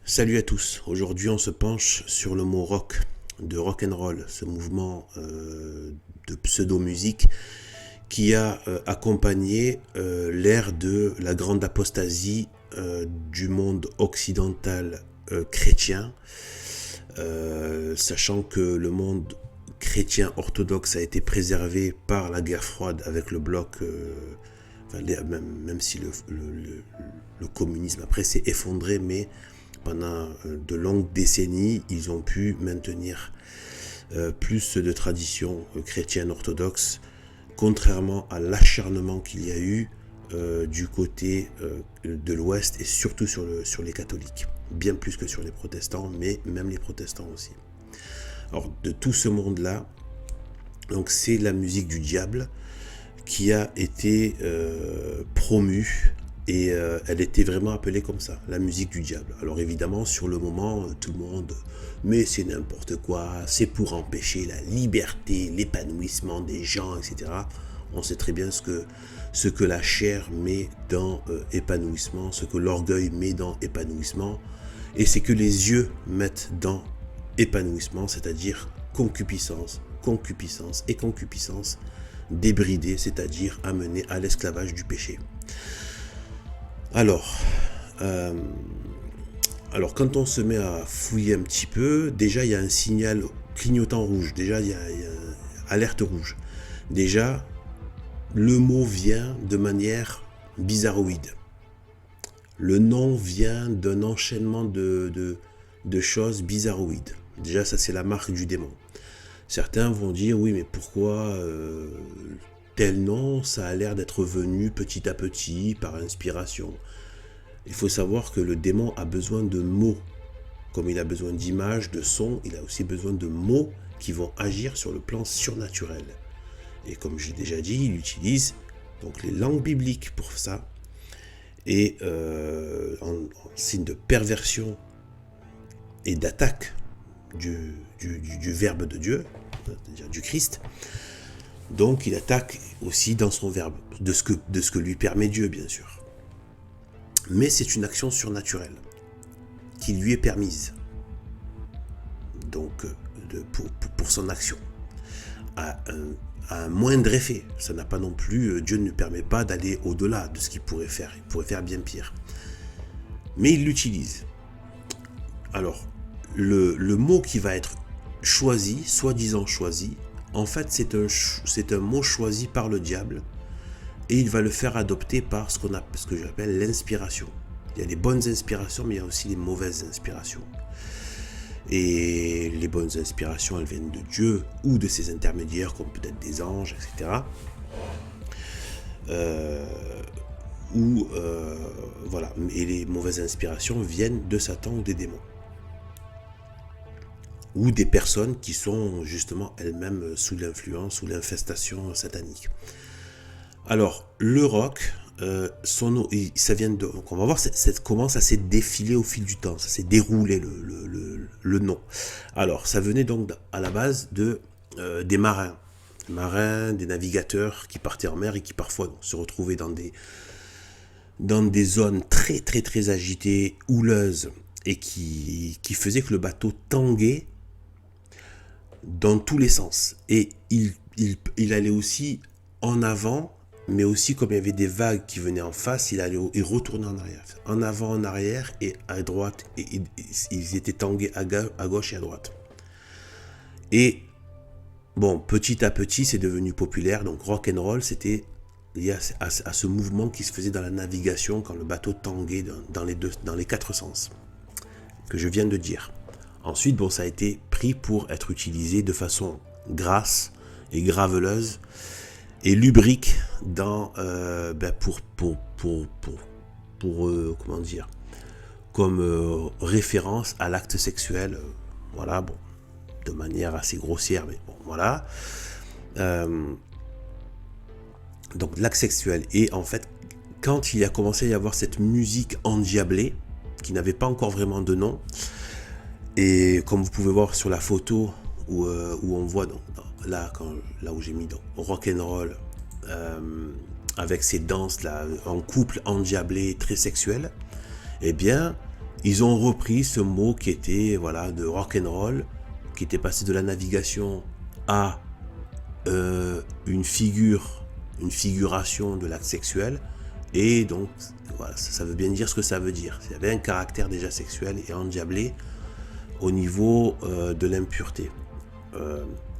Salut à tous, aujourd'hui on se penche sur le mot rock, de rock and roll, ce mouvement de pseudo-musique qui a accompagné l'ère de la grande apostasie du monde occidental chrétien, sachant que le monde chrétien orthodoxe a été préservé par la guerre froide avec le bloc, même si le communisme après s'est effondré, mais pendant de longues décennies, ils ont pu maintenir plus de traditions chrétiennes orthodoxes, contrairement à l'acharnement qu'il y a eu du côté de l'Ouest et surtout sur les catholiques. Bien plus que sur les protestants, mais même les protestants aussi. Alors, de tout ce monde-là, donc c'est la musique du diable qui a été promue. Et elle était vraiment appelée comme ça, la musique du diable. Alors évidemment, sur le moment, tout le monde, mais c'est n'importe quoi, c'est pour empêcher la liberté, l'épanouissement des gens, etc. On sait très bien ce que la chair met dans épanouissement, ce que l'orgueil met dans épanouissement, et c'est que les yeux mettent dans épanouissement, c'est-à-dire concupiscence, concupiscence et concupiscence débridée, c'est-à-dire amenée à l'esclavage du péché. Alors, quand on se met à fouiller un petit peu, déjà il y a un signal clignotant rouge, déjà il y a alerte rouge. Déjà, le mot vient de manière bizarroïde. Le nom vient d'un enchaînement de choses bizarroïdes. Déjà, ça c'est la marque du démon. Certains vont dire, oui mais pourquoi tel nom, ça a l'air d'être venu petit à petit par inspiration. Il faut savoir que le démon a besoin de mots. Comme il a besoin d'images, de sons, il a aussi besoin de mots qui vont agir sur le plan surnaturel. Et comme j'ai déjà dit, il utilise donc les langues bibliques pour ça. Et en signe de perversion et d'attaque du verbe de Dieu, c'est-à-dire du Christ. Donc il attaque aussi dans son verbe, de ce que lui permet Dieu, bien sûr. Mais c'est une action surnaturelle qui lui est permise. Donc pour son action. À un moindre effet. Ça n'a pas non plus, Dieu ne permet pas d'aller au-delà de ce qu'il pourrait faire. Il pourrait faire bien pire. Mais il l'utilise. Alors, le mot qui va être choisi, soi-disant choisi, en fait c'est un mot choisi par le diable et il va le faire adopter par ce que j'appelle l'inspiration. Il y a les bonnes inspirations, mais il y a aussi les mauvaises inspirations. Et les bonnes inspirations, elles viennent de Dieu ou de ses intermédiaires, comme peut-être des anges, etc. Voilà. Et les mauvaises inspirations viennent de Satan ou des démons. Ou des personnes qui sont justement elles-mêmes sous l'influence, sous l'infestation satanique. Alors, le rock, ça vient de... Donc on va voir comment ça s'est défilé au fil du temps, ça s'est déroulé le nom. Alors, ça venait donc à la base des marins, des navigateurs qui partaient en mer et qui parfois se retrouvaient dans des zones très très très agitées, houleuses, et qui faisaient que le bateau tanguait dans tous les sens. Et il allait aussi en avant, mais aussi comme il y avait des vagues qui venaient en face, il retournait en arrière. En avant, en arrière et à droite. Et ils étaient tangués à gauche et à droite. Et bon, petit à petit, c'est devenu populaire. Donc rock and roll, c'était lié à ce mouvement qui se faisait dans la navigation quand le bateau tanguait dans les quatre sens, que je viens de dire. Ensuite, bon, ça a été pris pour être utilisé de façon grasse et graveleuse et lubrique comment dire, comme référence à l'acte sexuel, voilà, bon, de manière assez grossière, mais bon, voilà. Donc l'acte sexuel. Et en fait, quand il a commencé à y avoir cette musique endiablée, qui n'avait pas encore vraiment de nom, et comme vous pouvez voir sur la photo où on voit donc, là où j'ai mis donc, rock and roll avec ces danses là en couple endiablé très sexuel, eh bien ils ont repris ce mot qui était voilà de rock and roll, qui était passé de la navigation à une figuration de l'acte sexuel, et donc voilà, ça veut bien dire ce que ça veut dire. Il y avait un caractère déjà sexuel et endiablé au niveau de l'impureté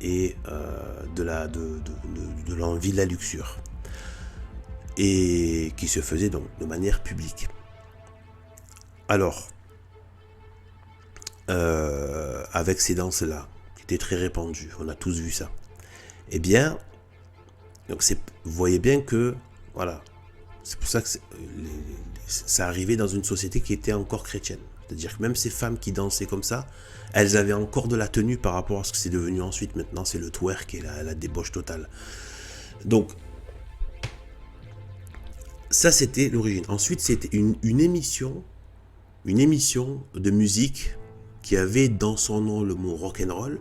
et de l'envie de la luxure, et qui se faisait donc de manière publique. Alors, avec ces danses-là, qui étaient très répandues, on a tous vu ça, eh bien, donc vous voyez bien que, voilà, c'est pour ça que ça arrivait dans une société qui était encore chrétienne. C'est-à-dire que même ces femmes qui dansaient comme ça, elles avaient encore de la tenue par rapport à ce que c'est devenu ensuite. Maintenant, c'est le twerk et la débauche totale. Donc, ça, c'était l'origine. Ensuite, c'était une émission de musique qui avait dans son nom le mot rock'n'roll.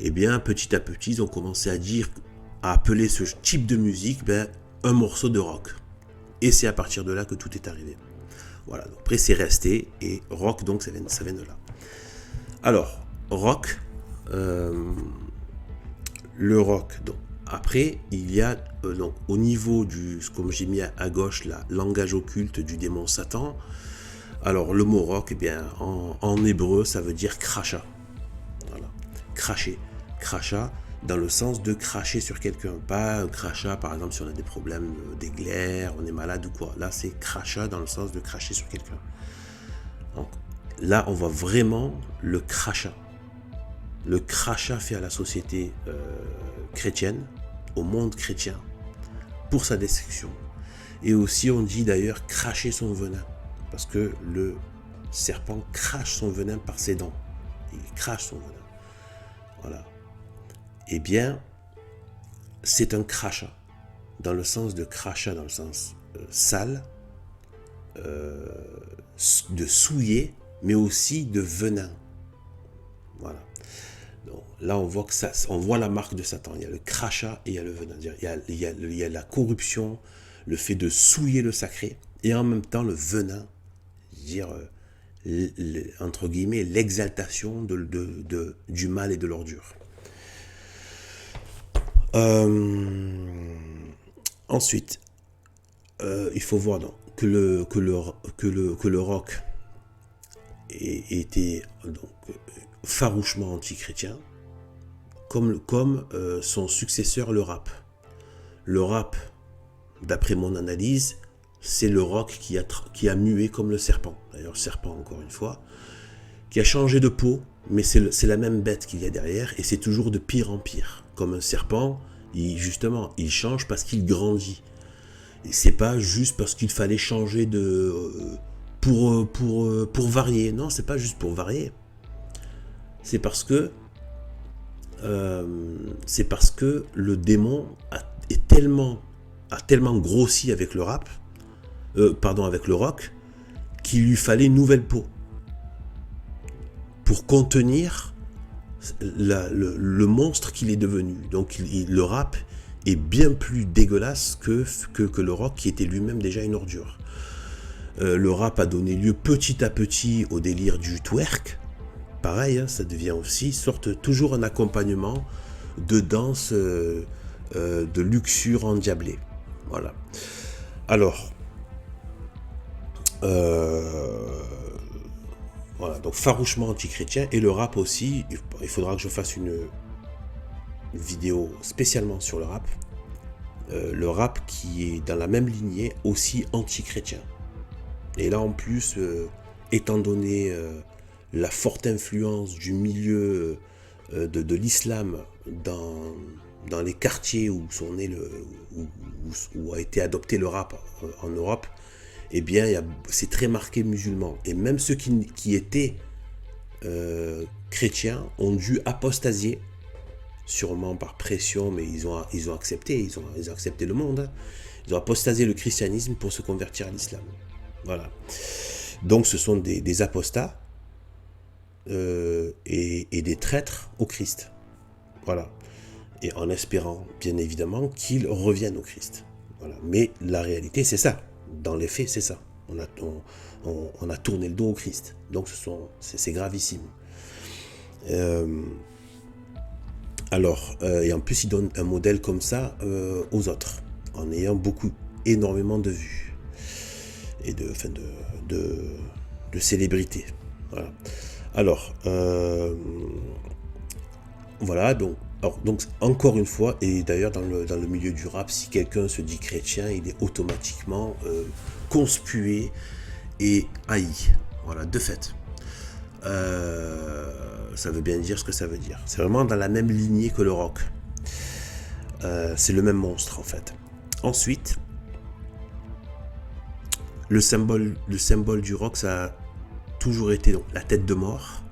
Et bien, petit à petit, ils ont commencé à appeler ce type de musique un morceau de rock. Et c'est à partir de là que tout est arrivé. Voilà, donc après c'est resté, et rock, donc ça vient de là. Alors, rock, le rock, donc après il y a donc au niveau du, comme j'ai mis à gauche là, langage occulte du démon Satan. Alors le mot rock, eh bien en hébreu ça veut dire crachat. Voilà, cracher, crachat dans le sens de cracher sur quelqu'un, pas un crachat par exemple si on a des problèmes des glaires, on est malade ou quoi. Là c'est crachat dans le sens de cracher sur quelqu'un. Donc là on voit vraiment le crachat fait à la société chrétienne, au monde chrétien, pour sa destruction. Et aussi on dit d'ailleurs cracher son venin, parce que le serpent crache son venin par ses dents, il crache son venin. Voilà. Eh bien, c'est un crachat, dans le sens de crachat, dans le sens sale, de souiller, mais aussi de venin. Voilà. Donc, là, on voit on voit la marque de Satan. Il y a le crachat et il y a le venin. Il y a la corruption, le fait de souiller le sacré, et en même temps le venin, dire entre guillemets l'exaltation du mal et de l'ordure. Ensuite, il faut voir donc, que le rock était donc farouchement anti-chrétien, comme son successeur le rap. Le rap, d'après mon analyse, c'est le rock qui a mué comme le serpent. D'ailleurs, le serpent, encore une fois, qui a changé de peau, mais c'est la même bête qu'il y a derrière, et c'est toujours de pire en pire. Comme un serpent, il change parce qu'il grandit. Et c'est pas juste parce qu'il fallait changer pour varier. Non, c'est pas juste pour varier. C'est parce que le démon a tellement grossi avec le rap, avec le rock, qu'il lui fallait une nouvelle peau pour contenir le monstre qu'il est devenu. Donc le rap est bien plus dégueulasse que le rock, qui était lui-même déjà une ordure. Le rap a donné lieu petit à petit au délire du twerk. Pareil, hein, ça devient aussi toujours un accompagnement de danse de luxure endiablée. Voilà. Alors, voilà, donc farouchement anti-chrétien, et le rap aussi. Il faudra que je fasse une vidéo spécialement sur le rap. Le rap qui est dans la même lignée, aussi anti-chrétien. Et là en plus, étant donné la forte influence du milieu de l'islam dans les quartiers où a été adopté le rap en Europe, eh bien c'est très marqué musulman. Et même ceux qui étaient chrétiens ont dû apostasier, sûrement par pression, mais ils ont accepté, ils ont accepté le monde, hein. Ils ont apostasié le christianisme pour se convertir à l'islam. Voilà. Donc ce sont des apostats et des traîtres au Christ. Voilà. Et en espérant, bien évidemment, qu'ils reviennent au Christ. Voilà. Mais la réalité, c'est ça. Dans les faits, c'est ça. on a tourné le dos au Christ. Donc c'est gravissime. Et en plus, il donne un modèle comme ça aux autres, en ayant énormément de vues et de célébrités. Voilà. Alors, voilà, donc encore une fois, et d'ailleurs dans le milieu du rap, si quelqu'un se dit chrétien, il est automatiquement conspué et haï. Voilà, de fait. Ça veut bien dire ce que ça veut dire. C'est vraiment dans la même lignée que le rock. C'est le même monstre en fait. Ensuite, le symbole du rock, ça a toujours été donc, la tête de mort.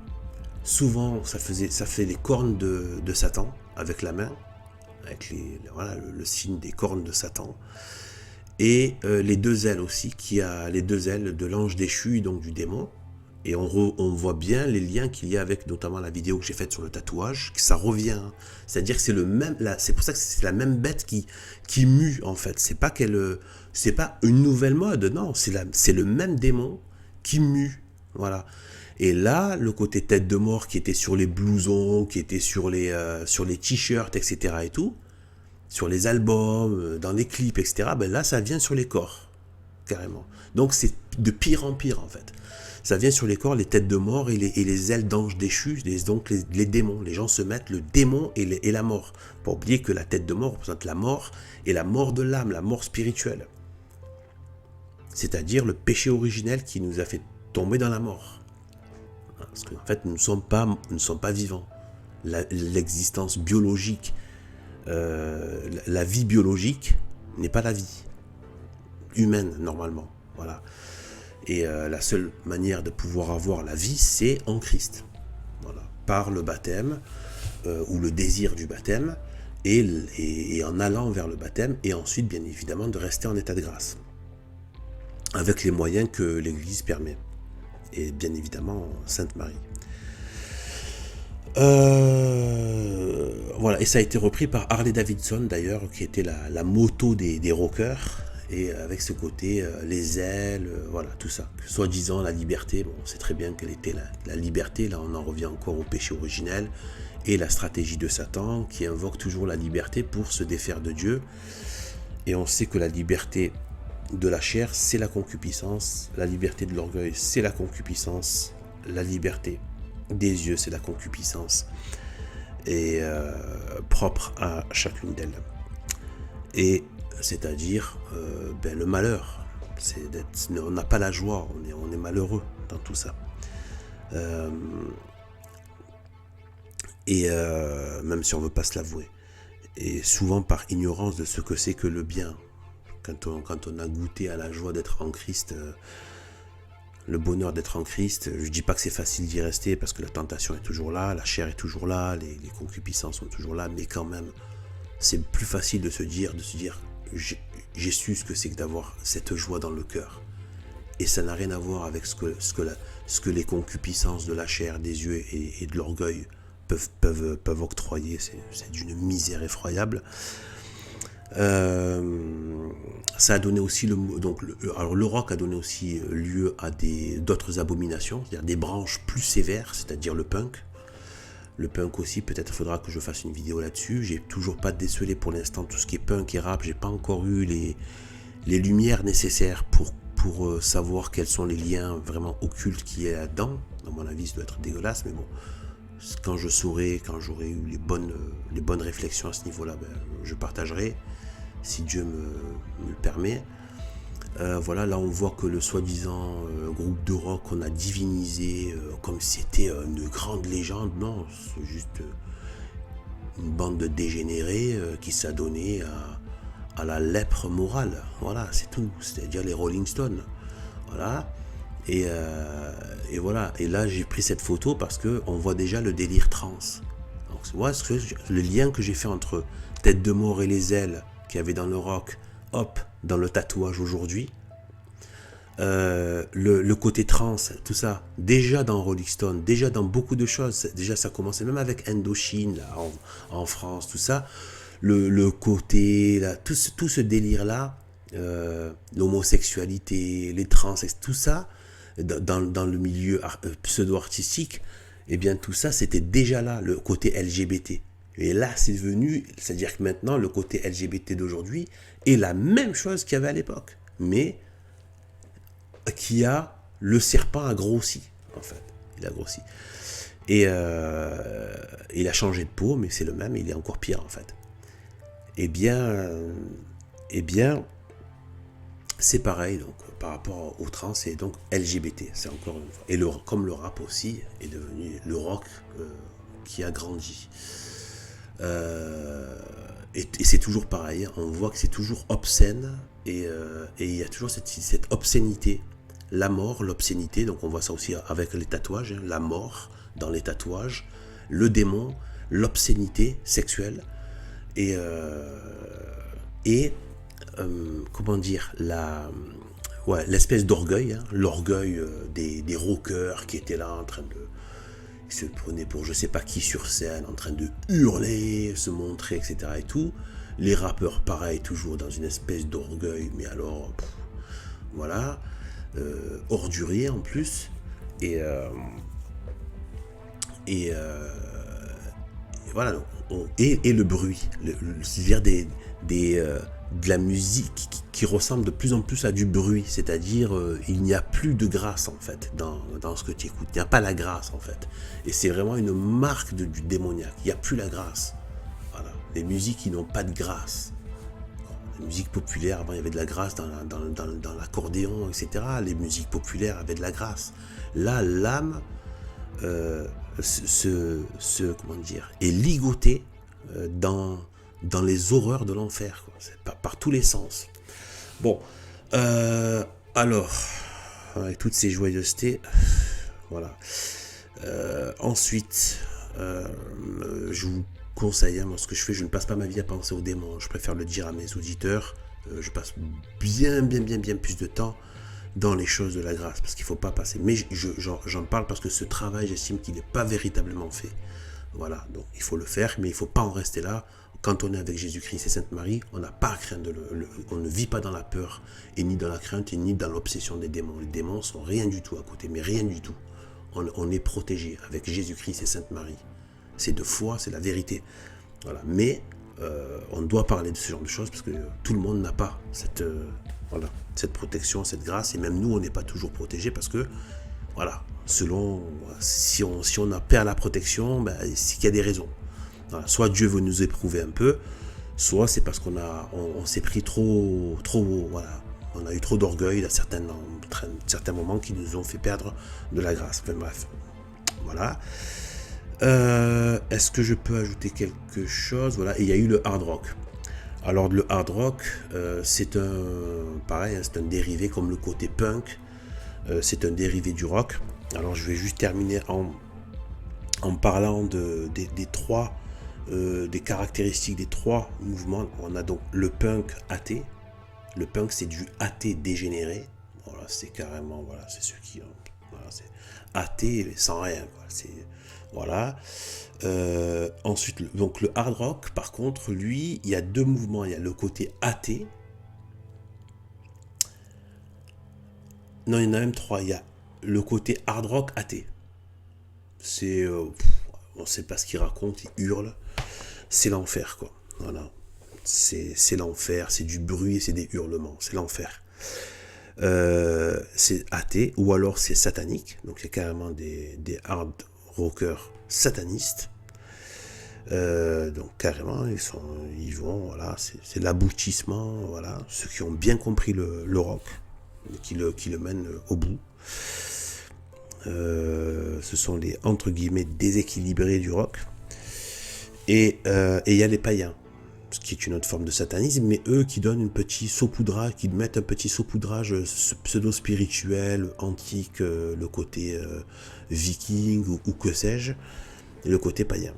Souvent, ça fait les cornes de Satan avec la main, avec le signe des cornes de Satan. Et les deux ailes aussi, qui a les deux ailes de l'ange déchu, donc du démon. Et on voit bien les liens qu'il y a avec notamment la vidéo que j'ai faite sur le tatouage, que ça revient. C'est-à-dire que c'est le même, c'est pour ça que c'est la même bête qui mue en fait. C'est pas une nouvelle mode, non, c'est le même démon qui mue. Voilà. Et là, le côté tête de mort qui était sur les blousons, qui était sur les t-shirts, etc. et tout, sur les albums, dans les clips, etc. Ben là, ça vient sur les corps, carrément. Donc c'est de pire en pire en fait. Ça vient sur les corps, les têtes de mort et les ailes d'anges déchus, donc les démons. Les gens se mettent le démon et la mort. Pas oublier que la tête de mort représente la mort et la mort de l'âme, la mort spirituelle. C'est-à-dire le péché originel qui nous a fait tomber dans la mort. Parce qu'en fait, nous ne sommes pas vivants. L'existence biologique, la vie biologique n'est pas la vie humaine normalement. Voilà. Et la seule manière de pouvoir avoir la vie, c'est en Christ. Voilà. Par le baptême, ou le désir du baptême, et en allant vers le baptême, et ensuite, bien évidemment, de rester en état de grâce. Avec les moyens que l'Église permet. Et bien évidemment, Sainte Marie. Voilà, et ça a été repris par Harley Davidson, d'ailleurs, qui était la moto des rockers. Et avec ce côté, les ailes, voilà, tout ça. Soi-disant la liberté, bon, on sait très bien quelle était la liberté, là on en revient encore au péché originel, et la stratégie de Satan, qui invoque toujours la liberté pour se défaire de Dieu. Et on sait que la liberté de la chair, c'est la concupiscence, la liberté de l'orgueil, c'est la concupiscence, la liberté des yeux, c'est la concupiscence, et propre à chacune d'elles. Et c'est-à-dire le malheur. On n'a pas la joie, on est malheureux dans tout ça. Même si on ne veut pas se l'avouer. Et souvent par ignorance de ce que c'est que le bien. Quand on a goûté à la joie d'être en Christ, le bonheur d'être en Christ, je ne dis pas que c'est facile d'y rester parce que la tentation est toujours là, la chair est toujours là, les concupiscences sont toujours là, mais quand même, c'est plus facile de se dire j'ai su ce que c'est que d'avoir cette joie dans le cœur. Et ça n'a rien à voir avec ce que les concupiscences de la chair, des yeux et de l'orgueil peuvent octroyer. C'est d'une misère effroyable. Ça a donné aussi le rock a donné aussi lieu à d'autres abominations, c'est-à-dire des branches plus sévères, c'est-à-dire le punk. Le punk aussi, peut-être faudra que je fasse une vidéo là-dessus. J'ai toujours pas décelé pour l'instant tout ce qui est punk et rap. J'ai pas encore eu les lumières nécessaires pour savoir quels sont les liens vraiment occultes qu'il y a là-dedans. À mon avis, ça doit être dégueulasse, mais bon. Quand j'aurai eu les bonnes réflexions à ce niveau-là, je partagerai, si Dieu me le permet. Voilà, là on voit que le soi-disant groupe de rock qu'on a divinisé comme si c'était une grande légende, non, c'est juste une bande de dégénérés qui s'adonnait à la lèpre morale, voilà, c'est tout, c'est-à-dire les Rolling Stones, voilà, et voilà, et là j'ai pris cette photo parce qu'on voit déjà le délire trans, donc voilà le lien que j'ai fait entre Tête de mort et les ailes qu'il y avait dans le rock, hop, dans le tatouage aujourd'hui, le côté trans, tout ça, déjà dans Rolling Stone, déjà dans beaucoup de choses, déjà ça commençait même avec Indochine, là, en France, tout ça, le côté, là, tout ce délire-là, l'homosexualité, les trans, tout ça, dans le milieu pseudo-artistique, eh bien tout ça c'était déjà là, le côté LGBT. Et là c'est devenu, c'est-à-dire que maintenant le côté LGBT d'aujourd'hui est la même chose qu'il y avait à l'époque, mais le serpent a grossi en fait, il a grossi. Et il a changé de peau, mais c'est le même, il est encore pire en fait. Eh bien, c'est pareil donc par rapport aux trans et donc LGBT, c'est encore une fois. Et comme le rap aussi est devenu le rock qui a grandi. Et c'est toujours pareil, on voit que c'est toujours obscène et il y a toujours cette obscénité, la mort, l'obscénité, donc on voit ça aussi avec les tatouages, hein, la mort dans les tatouages, le démon, l'obscénité sexuelle et comment dire, l'espèce d'orgueil, hein, l'orgueil des rockers qui étaient là en train de se prenaient pour je sais pas qui sur scène, en train de hurler, se montrer, etc. et tout. Les rappeurs, pareil, toujours dans une espèce d'orgueil, mais alors, voilà, ordurier en plus, et voilà, et le bruit, c'est-à-dire de la musique qui ressemble de plus en plus à du bruit, c'est-à-dire il n'y a plus de grâce en fait dans ce que tu écoutes, il n'y a pas la grâce en fait, et c'est vraiment une marque du démoniaque, il n'y a plus la grâce, voilà, les musiques qui n'ont pas de grâce. La musique populaire, avant il y avait de la grâce dans l'accordéon, etc. Les musiques populaires avaient de la grâce. Là, l'âme comment dire, est ligotée dans les horreurs de l'enfer, quoi. C'est par tous les sens. Bon, alors, avec toutes ces joyeusetés, voilà. Ensuite, je vous conseille, hein, moi, ce que je fais, je ne passe pas ma vie à penser aux démons. Je préfère le dire à mes auditeurs. Je passe bien plus de temps dans les choses de la grâce, parce qu'il ne faut pas passer. Mais j'en parle parce que ce travail, j'estime qu'il n'est pas véritablement fait. Voilà, donc il faut le faire, mais il ne faut pas en rester là. Quand on est avec Jésus-Christ et Sainte Marie, on n'a pas à craindre, on ne vit pas dans la peur, et ni dans la crainte, et ni dans l'obsession des démons. Les démons sont rien du tout à côté, mais rien du tout. On est protégé avec Jésus-Christ et Sainte Marie. C'est de foi, c'est la vérité. Voilà. Mais on doit parler de ce genre de choses parce que tout le monde n'a pas cette protection, cette grâce, et même nous, on n'est pas toujours protégés parce que, voilà, selon, si on a perd la protection, ben, c'est qu'il y a des raisons. Voilà. Soit Dieu veut nous éprouver un peu, soit c'est parce on s'est pris trop, voilà, on a eu trop d'orgueil à certains moments qui nous ont fait perdre de la grâce. Enfin bref, voilà. Est-ce que je peux ajouter quelque chose? Voilà, et il y a eu le hard rock. Alors le hard rock, c'est un dérivé comme le côté punk. C'est un dérivé du rock. Alors je vais juste terminer en parlant des caractéristiques des trois mouvements. On a donc le punk athée. Le punk, c'est du athée dégénéré. Voilà, c'est carrément, voilà, c'est ceux qui ont, voilà, c'est athée sans rien, quoi. C'est, voilà. Ensuite, donc le hard rock, par contre, lui, il y a deux mouvements. Il y a le côté athée. Non, il y en a même trois. Il y a le côté hard rock athée. C'est, on sait pas ce qu'il raconte, il hurle. C'est l'enfer, quoi. Voilà. C'est l'enfer, c'est du bruit, c'est des hurlements, c'est l'enfer. C'est athée, ou alors c'est satanique. Donc il y a carrément des hard rockers satanistes. Donc carrément, ils vont, voilà, c'est l'aboutissement, voilà, ceux qui ont bien compris le rock, qui le mènent au bout. Ce sont les, entre guillemets, déséquilibrés du rock. Et il y a les païens, ce qui est une autre forme de satanisme, mais eux qui donnent un petit saupoudrage, qui mettent un petit saupoudrage pseudo-spirituel, antique, le côté viking ou que sais-je, et le côté païen.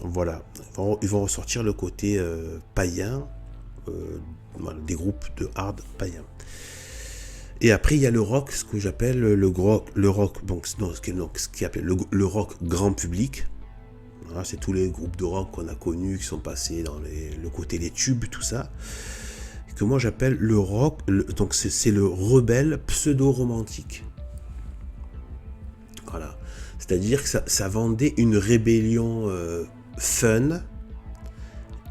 Voilà, ils vont ressortir le côté païen, voilà, des groupes de hard païens. Et après il y a le rock, ce que j'appelle le rock, donc ce qui est appelé le rock grand public. Voilà, c'est tous les groupes de rock qu'on a connus, qui sont passés dans le côté des tubes, tout ça. que moi j'appelle le rock, donc c'est le rebelle pseudo-romantique. Voilà. C'est-à-dire que ça vendait une rébellion fun.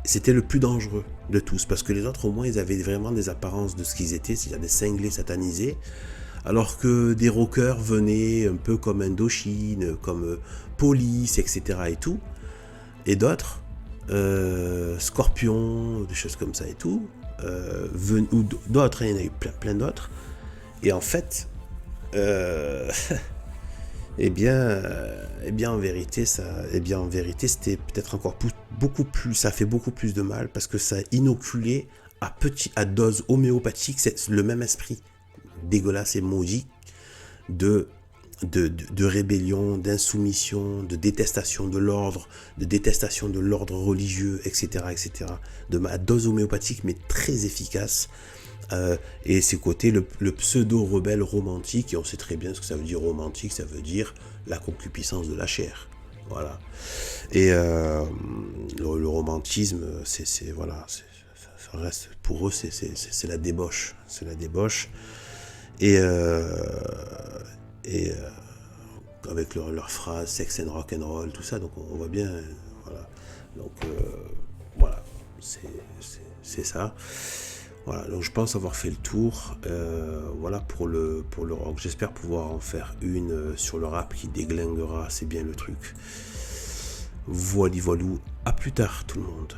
C'était le plus dangereux de tous, parce que les autres, au moins, ils avaient vraiment des apparences de ce qu'ils étaient, c'est-à-dire des cinglés satanisés, alors que des rockers venaient un peu comme Indochine, comme Police, etc. et tout, et d'autres, Scorpion, des choses comme ça et tout, ou d'autres, il y en a eu plein d'autres, et en fait, en vérité, c'était peut-être encore beaucoup plus, ça fait beaucoup plus de mal parce que ça a inoculé à dose homéopathique le même esprit dégueulasse et maudit de rébellion, d'insoumission, de détestation de l'ordre religieux, etc., etc. À dose homéopathique, mais très efficace. Et c'est côté le pseudo-rebelle romantique, et on sait très bien ce que ça veut dire romantique, ça veut dire la concupiscence de la chair. Voilà. Et le romantisme, voilà, ça reste, pour eux, c'est la débauche. C'est la débauche. Et avec leur phrase sex and rock and roll, tout ça, donc on voit bien, voilà. Donc voilà, c'est ça. Voilà, donc je pense avoir fait le tour. Voilà pour le rock. J'espère pouvoir en faire une sur le rap qui déglinguera assez bien le truc. Voilou, à plus tard tout le monde.